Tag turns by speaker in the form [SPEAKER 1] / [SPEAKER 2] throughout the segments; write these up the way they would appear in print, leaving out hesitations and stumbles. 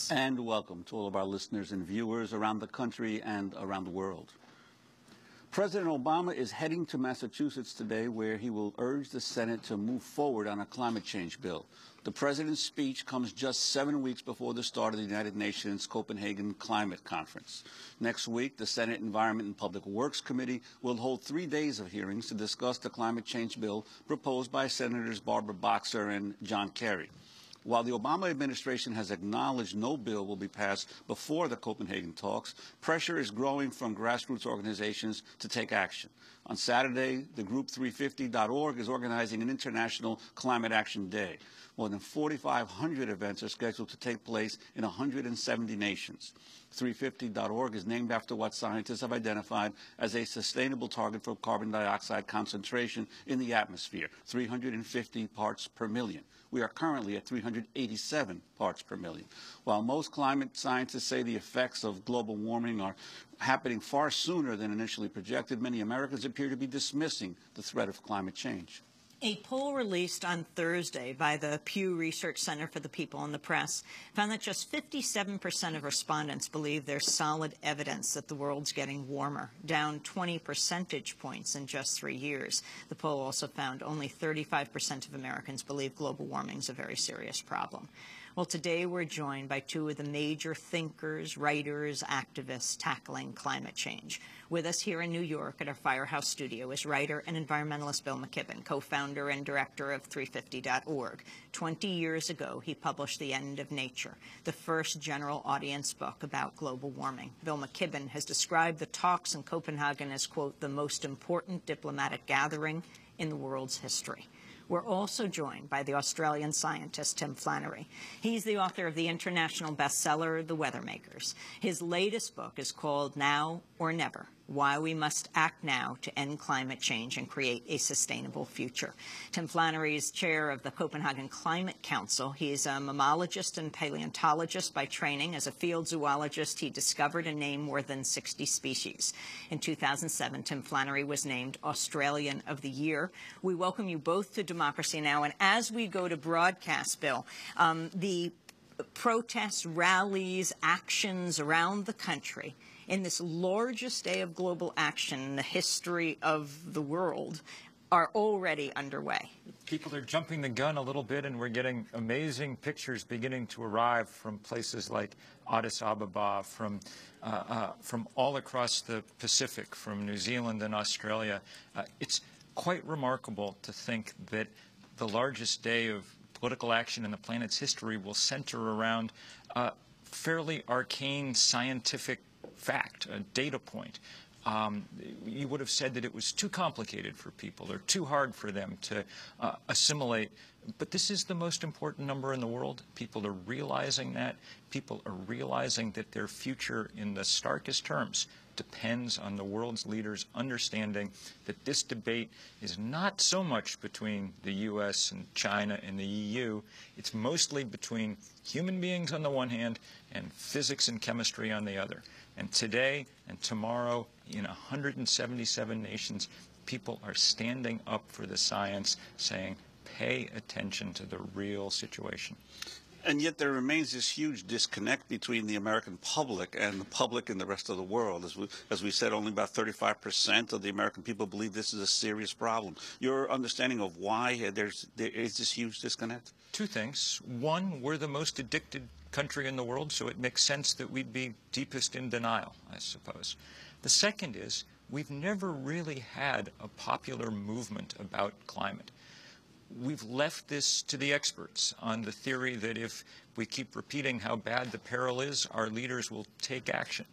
[SPEAKER 1] And welcome to all of our listeners and viewers around the country and around the world. President Obama is heading to Massachusetts today, where he will urge the Senate to move forward on a climate change bill. The president's speech comes just 7 weeks before the start of the United Nations Copenhagen Climate Conference. Next week, the Senate Environment and Public Works Committee will hold 3 days of hearings to discuss the climate change bill proposed by Senators Barbara Boxer and John Kerry. While the Obama administration has acknowledged no bill will be passed before the Copenhagen talks, pressure is growing from grassroots organizations to take action. On Saturday, the group 350.org is organizing an International Climate Action Day. More than 4,500 events are scheduled to take place in 170 nations. 350.org is named after what scientists have identified as a sustainable target for carbon dioxide concentration in the atmosphere, 350 parts per million. We are currently at 387 parts per million. While most climate scientists say the effects of global warming are happening far sooner than initially projected, many Americans appear to be dismissing the threat of climate change.
[SPEAKER 2] A poll released on Thursday by the Pew Research Center for the People and the Press found that just 57% of respondents believe there's solid evidence that the world's getting warmer, down 20 percentage points in just 3 years. The poll also found only 35% of Americans believe global warming is a very serious problem. Well, today we're joined by two of the major thinkers, writers, activists tackling climate change. With us here in New York at our Firehouse studio is writer and environmentalist Bill McKibben, co-founder and director of 350.org. 20 years ago, he published The End of Nature, the first general audience book about global warming. Bill McKibben has described the talks in Copenhagen as, quote, the most important diplomatic gathering in the world's history. We're also joined by the Australian scientist Tim Flannery. He's the author of the international bestseller, The Weathermakers. His latest book is called Now or Never: Why We Must Act Now to End Climate Change and Create a Sustainable Future. Tim Flannery is chair of the Copenhagen Climate Council. He is a mammologist and paleontologist by training. As a field zoologist, he discovered and named more than 60 species. In 2007, Tim Flannery was named Australian of the Year. We welcome you both to Democracy Now! And as we go to broadcast, Bill, the protests, rallies, actions around the country in this largest day of global action in the history of the world are already underway.
[SPEAKER 3] People are jumping the gun a little bit, and we're getting amazing pictures beginning to arrive from places like Addis Ababa, from all across the Pacific, from New Zealand and Australia. It's quite remarkable to think that the largest day of political action in the planet's history will center around a fairly arcane scientific fact, a data point. You would have said that it was too complicated for people or too hard for them to assimilate. But this is the most important number in the world. People are realizing that. People are realizing that their future, in the starkest terms, depends on the world's leaders understanding that this debate is not so much between the U.S. and China and the EU. It's mostly between human beings on the one hand and physics and chemistry on the other. And today and tomorrow, in 177 nations, people are standing up for the science, saying, pay attention to the real situation.
[SPEAKER 1] And yet there remains this huge disconnect between the American public and the public in the rest of the world. As we said, only about 35% of the American people believe this is a serious problem. Your understanding of why there is this huge disconnect?
[SPEAKER 3] Two things. One, we're the most addicted country in the world, so it makes sense that we'd be deepest in denial, I suppose. The second is we've never really had a popular movement about climate. We've left this to the experts on the theory that if we keep repeating how bad the peril is, our leaders will take action.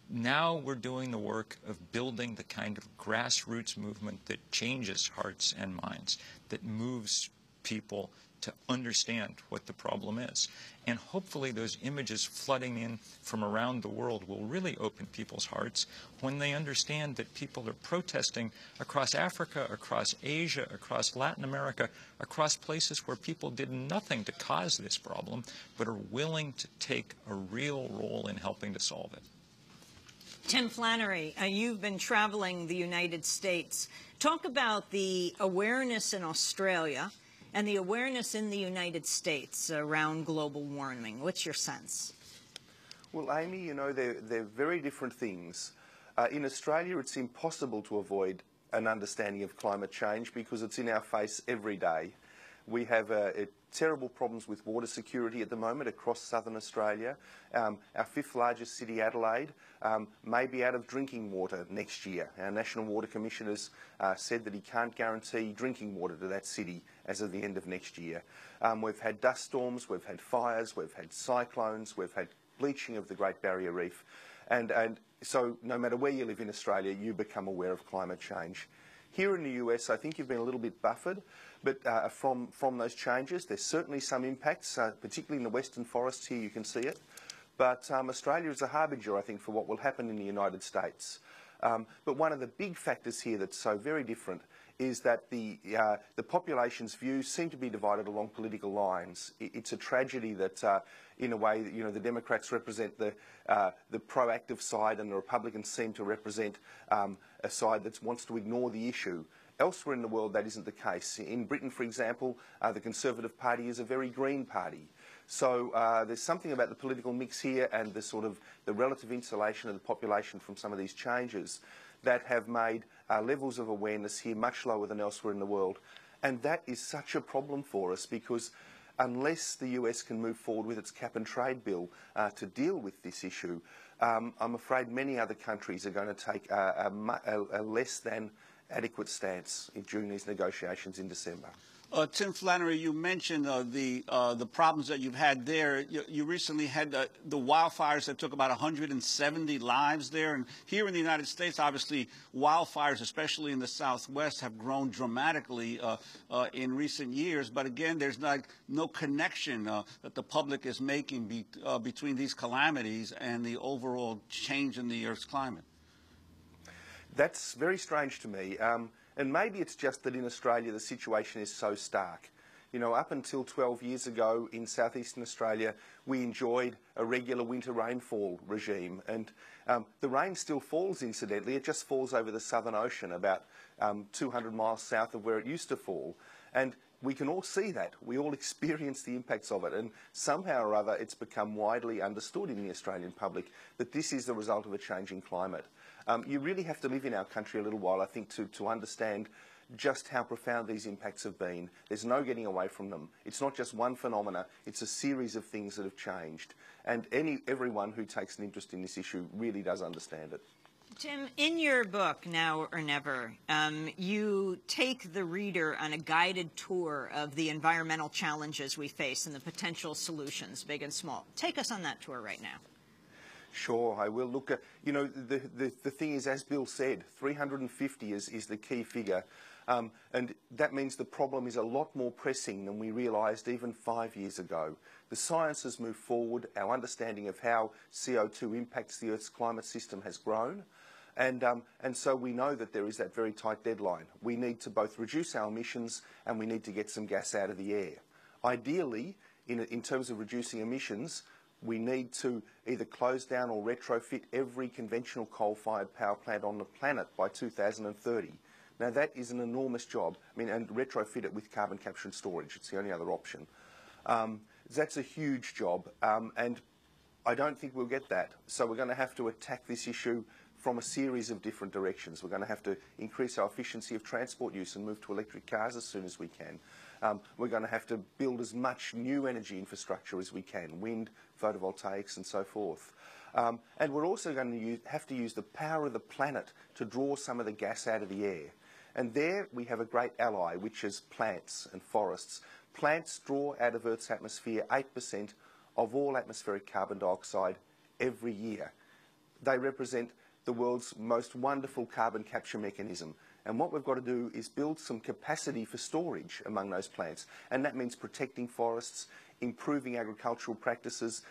[SPEAKER 3] Now we're doing the work of building the kind of grassroots movement that changes hearts and minds, that moves people to understand what the problem is. And hopefully those images flooding in from around the world will really open people's hearts when they understand that people are protesting across Africa, across Asia, across Latin America, across places where people did nothing to cause this problem, but are willing to take a real role in helping to solve it.
[SPEAKER 2] Tim Flannery, you've been traveling the United States. Talk about the awareness in Australia And the awareness in the United States around global warming, what's your sense?
[SPEAKER 4] Well, Amy, you know, they're very different things. In Australia, it's impossible to avoid an understanding of climate change because it's in our face every day. We have terrible problems with water security at the moment across southern Australia. Our fifth largest city, Adelaide, may be out of drinking water next year. Our National Water Commissioner has said that he can't guarantee drinking water to that city as of the end of next year. We've had dust storms, we've had fires, we've had cyclones, we've had bleaching of the Great Barrier Reef. And so no matter where you live in Australia, you become aware of climate change. Here in the US, I think you've been a little bit buffered, but from those changes, there's certainly some impacts, particularly in the western forests here, you can see it. But Australia is a harbinger, I think, for what will happen in the United States. But one of the big factors here that's so very different is that the population's views seem to be divided along political lines. It's a tragedy that, in a way, you know, the Democrats represent the proactive side, and the Republicans seem to represent a side that wants to ignore the issue. Elsewhere in the world, that isn't the case. In Britain, for example, the Conservative Party is a very green party. So there's something about the political mix here and the relative insulation of the population from some of these changes that have made levels of awareness here much lower than elsewhere in the world. And that is such a problem for us because unless the US can move forward with its cap and trade bill to deal with this issue, I'm afraid many other countries are going to take a less than adequate stance during these negotiations in December.
[SPEAKER 1] Tim Flannery, you mentioned the problems that you've had there. You recently had the wildfires that took about 170 lives there. And here in the United States, obviously, wildfires, especially in the Southwest, have grown dramatically in recent years. But again, there's no connection that the public is making between these calamities and the overall change in the Earth's climate.
[SPEAKER 4] That's very strange to me. And maybe it's just that in Australia the situation is so stark. You know, up until 12 years ago in southeastern Australia, we enjoyed a regular winter rainfall regime. And the rain still falls, incidentally. It just falls over the Southern Ocean, about 200 miles south of where it used to fall. And we can all see that. We all experience the impacts of it. And somehow or other, it's become widely understood in the Australian public that this is the result of a changing climate. You really have to live in our country a little while, I think, to understand just how profound these impacts have been. There's no getting away from them. It's not just one phenomena, it's a series of things that have changed. And everyone who takes an interest in this issue really does understand it.
[SPEAKER 2] Tim, in your book, Now or Never, you take the reader on a guided tour of the environmental challenges we face and the potential solutions, big and small. Take us on that tour right now.
[SPEAKER 4] Sure, I will. Look, you know, the thing is, as Bill said, 350 is the key figure. And that means the problem is a lot more pressing than we realised even 5 years ago. The science has moved forward. Our understanding of how CO2 impacts the Earth's climate system has grown. And so we know that there is that very tight deadline. We need to both reduce our emissions and we need to get some gas out of the air. Ideally, in terms of reducing emissions, we need to either close down or retrofit every conventional coal-fired power plant on the planet by 2030. Now, that is an enormous job. I mean, and retrofit it with carbon capture and storage. It's the only other option. That's a huge job, and I don't think we'll get that. So we're going to have to attack this issue from a series of different directions. We're going to have to increase our efficiency of transport use and move to electric cars as soon as we can. We're going to have to build as much new energy infrastructure as we can, wind, photovoltaics and so forth. And we're also going to have to use the power of the planet to draw some of the gas out of the air. And there we have a great ally, which is plants and forests. Plants draw out of Earth's atmosphere 8% of all atmospheric carbon dioxide every year. They represent the world's most wonderful carbon capture mechanism. And what we've got to do is build some capacity for storage among those plants. And that means protecting forests, improving agricultural practices,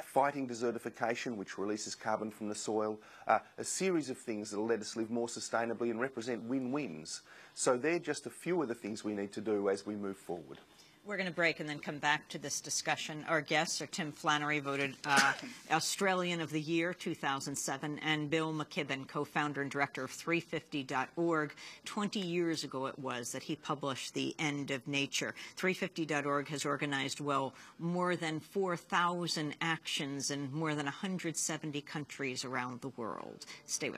[SPEAKER 4] fighting desertification, which releases carbon from the soil, a series of things that will let us live more sustainably and represent win-wins. So they're just a few of the things we need to do as we move forward.
[SPEAKER 2] We're going to break and then come back to this discussion. Our guests are Tim Flannery, voted Australian of the Year 2007, and Bill McKibben, co-founder and director of 350.org. 20 years ago it was that he published The End of Nature. 350.org has organized, well, more than 4,000 actions in more than 170 countries around the world. Stay with us.